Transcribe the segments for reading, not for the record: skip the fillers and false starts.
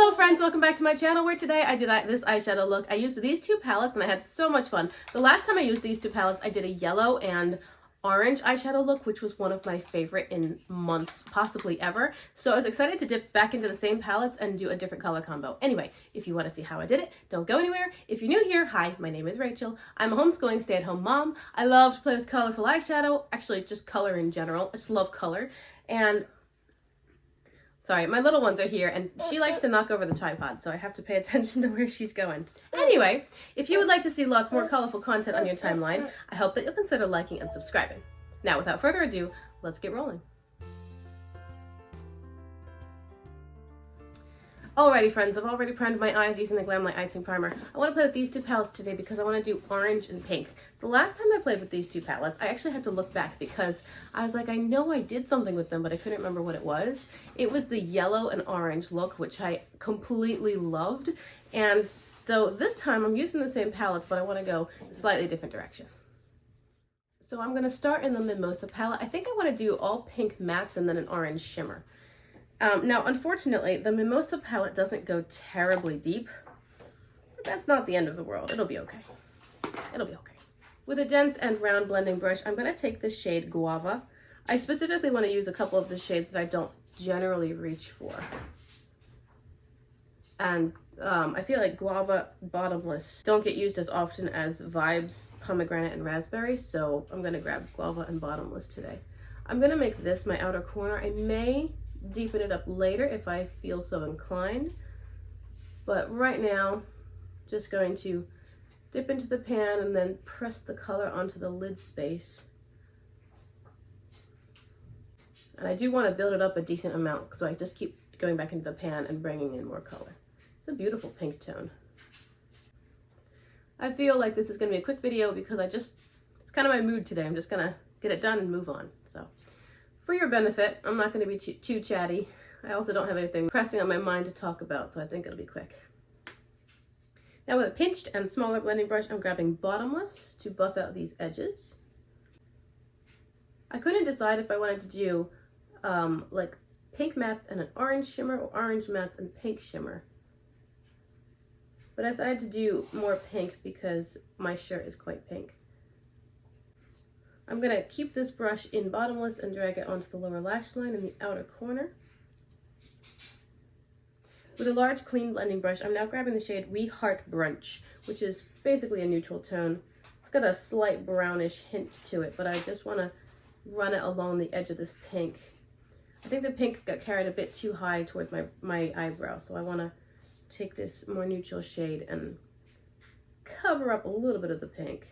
Hello friends, welcome back to my channel where today I did this eyeshadow look. I used these two palettes and I had so much fun. The last time I used these two palettes, I did a yellow and orange eyeshadow look, which was one of my favorite in months, possibly ever. So I was excited to dip back into the same palettes and do a different color combo. Anyway, if you want to see how I did it, don't go anywhere. If you're new here, hi, my name is Rachel. I'm a homeschooling stay-at-home mom. I love to play with colorful eyeshadow, actually just color in general. I just love color. And sorry, my little ones are here and she likes to knock over the tripod, so I have to pay attention to where she's going. Anyway, if you would like to see lots more colorful content on your timeline, I hope that you'll consider liking and subscribing. Now, without further ado, let's get rolling. Alrighty friends, I've already primed my eyes using the Glam Light Icing Primer. I want to play with these two palettes today because I want to do orange and pink. The last time I played with these two palettes, I actually had to look back because I was like, I know I did something with them, but I couldn't remember what it was. It was the yellow and orange look, which I completely loved. And so this time I'm using the same palettes, but I want to go a slightly different direction. So I'm going to start in the Mimosa palette. I think I want to do all pink mattes and then an orange shimmer. Now, unfortunately, the Mimosa palette doesn't go terribly deep, but that's not the end of the world. It'll be okay. It'll be okay. With a dense and round blending brush, I'm going to take the shade Guava. I specifically want to use a couple of the shades that I don't generally reach for. And I feel like Guava Bottomless don't get used as often as Vibes, Pomegranate, and Raspberry, so I'm going to grab Guava and Bottomless today. I'm going to make this my outer corner. I may deepen it up later if I feel so inclined, but right now just going to dip into the pan and then press the color onto the lid space. And I do want to build it up a decent amount, so I just keep going back into the pan and bringing in more color. It's a beautiful pink tone. I feel like this is going to be a quick video because it's kind of my mood today. I'm just going to get it done and move on. So for your benefit, I'm not going to be too chatty. I also don't have anything pressing on my mind to talk about, so I think it'll be quick. Now with a pinched and smaller blending brush, I'm grabbing Bottomless to buff out these edges. I couldn't decide if I wanted to do like pink mattes and an orange shimmer or orange mattes and pink shimmer. But I decided to do more pink because my shirt is quite pink. I'm going to keep this brush in Bottomless and drag it onto the lower lash line in the outer corner. With a large clean blending brush, I'm now grabbing the shade We Heart Brunch, which is basically a neutral tone. It's got a slight brownish hint to it, but I just want to run it along the edge of this pink. I think the pink got carried a bit too high towards my eyebrow, so I want to take this more neutral shade and cover up a little bit of the pink.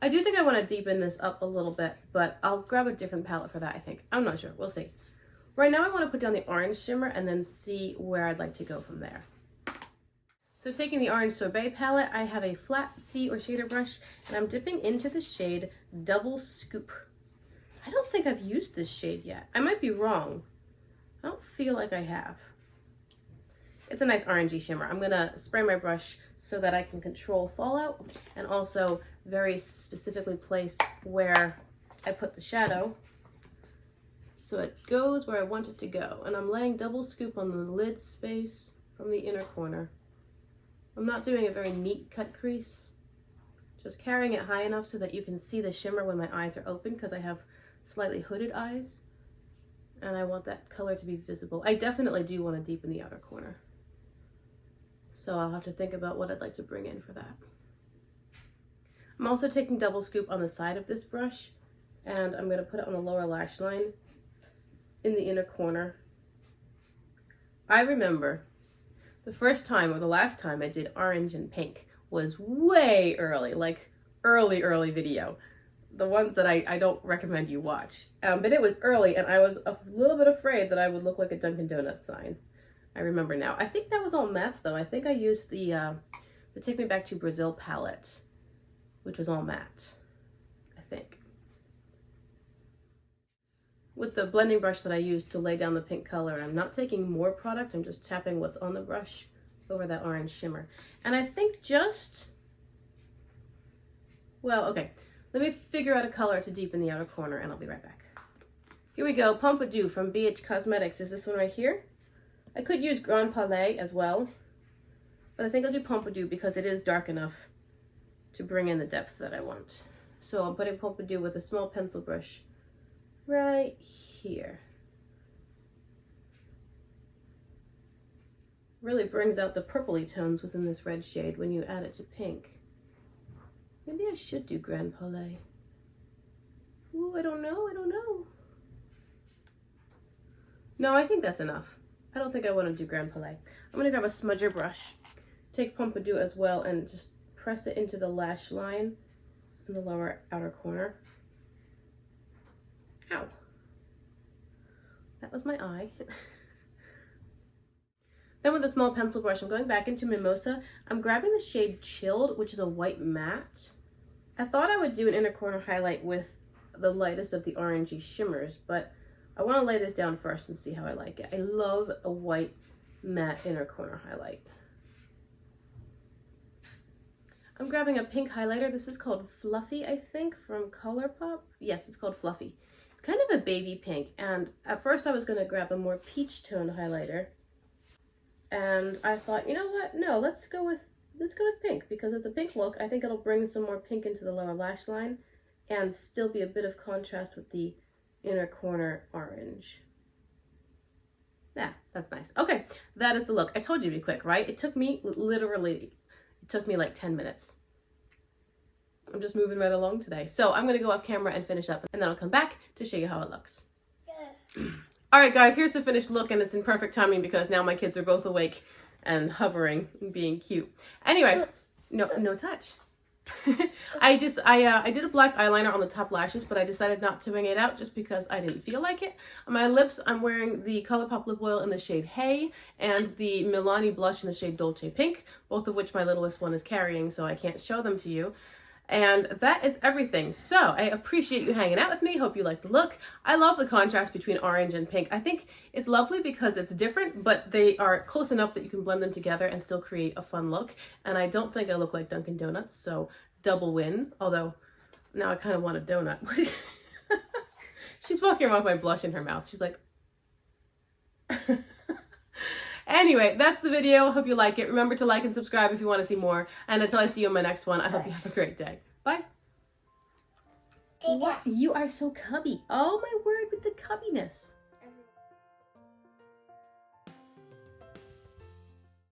I do think I want to deepen this up a little bit, but I'll grab a different palette for that, I think. I'm not sure. We'll see. Right now I want to put down the orange shimmer and then see where I'd like to go from there. So taking the orange Sorbet palette, I have a flat C or shader brush, and I'm dipping into the shade Double Scoop. I don't think I've used this shade yet. I might be wrong. I don't feel like I have. It's a nice orangey shimmer. I'm going to spray my brush so that I can control fallout and also very specifically place where I put the shadow so it goes where I want it to go. And I'm laying Double Scoop on the lid space from the inner corner. I'm not doing a very neat cut crease, just carrying it high enough so that you can see the shimmer when my eyes are open because I have slightly hooded eyes and I want that color to be visible. I definitely do want to deepen the outer corner, so I'll have to think about what I'd like to bring in for that. I'm also taking Double Scoop on the side of this brush, and I'm going to put it on the lower lash line in the inner corner. I remember the first time or the last time I did orange and pink was way early, like early video. The ones that I don't recommend you watch. But it was early, and I was a little bit afraid that I would look like a Dunkin Donuts sign. I remember now. I think that was all mattes though. I think I used the Take Me Back to Brazil palette, which was all matte, I think. With the blending brush that I used to lay down the pink color, I'm not taking more product, I'm just tapping what's on the brush over that orange shimmer. And I think well, okay, let me figure out a color to deepen the outer corner and I'll be right back. Here we go, Pompadour from BH Cosmetics is this one right here. I could use Grand Palais as well, but I think I'll do Pompadour because it is dark enough to bring in the depth that I want. So I'm putting Pompadour with a small pencil brush right here. Really brings out the purpley tones within this red shade when you add it to pink. Maybe I should do Grand Palais. Ooh, I don't know. No, I think that's enough. I don't think I want to do Grand Palais. I'm going to grab a smudger brush, take Pompadour as well, and just press it into the lash line in the lower outer corner. Ow. That was my eye. Then with a small pencil brush, I'm going back into Mimosa. I'm grabbing the shade Chilled, which is a white matte. I thought I would do an inner corner highlight with the lightest of the orangey shimmers, but I want to lay this down first and see how I like it. I love a white matte inner corner highlight. I'm grabbing a pink highlighter. This is called Fluffy, I think, from ColourPop. Yes, it's called Fluffy. It's kind of a baby pink, and at first I was going to grab a more peach tone highlighter. And I thought, you know what? No, let's go with pink because it's a pink look. I think it'll bring some more pink into the lower lash line and still be a bit of contrast with the inner corner orange. Yeah, that's nice. Okay, that is the look. I told you to be quick, right? It took me like 10 minutes. I'm just moving right along today. So I'm gonna go off camera and finish up, and then I'll come back to show you how it looks. Yeah. All right, guys, here's the finished look, and it's in perfect timing because now my kids are both awake and hovering and being cute. Anyway, no touch. I did a black eyeliner on the top lashes, but I decided not to bring it out just because I didn't feel like it. On my lips, I'm wearing the ColourPop lip oil in the shade Hay and the Milani blush in the shade Dolce Pink, both of which my littlest one is carrying, so I can't show them to you. And that is everything. So I appreciate you hanging out with me. Hope you like the look. I love the contrast between orange and pink. I think it's lovely because it's different, but they are close enough that you can blend them together and still create a fun look. And I don't think I look like Dunkin Donuts, so double win. Although now I kind of want a donut. She's walking around with my blush in her mouth. She's like... Anyway, that's the video. Hope you like it. Remember to like and subscribe if you want to see more. And until I see you in my next one, I hope you have a great day. Bye. What? You are so cubby. Oh my word with the cubbiness.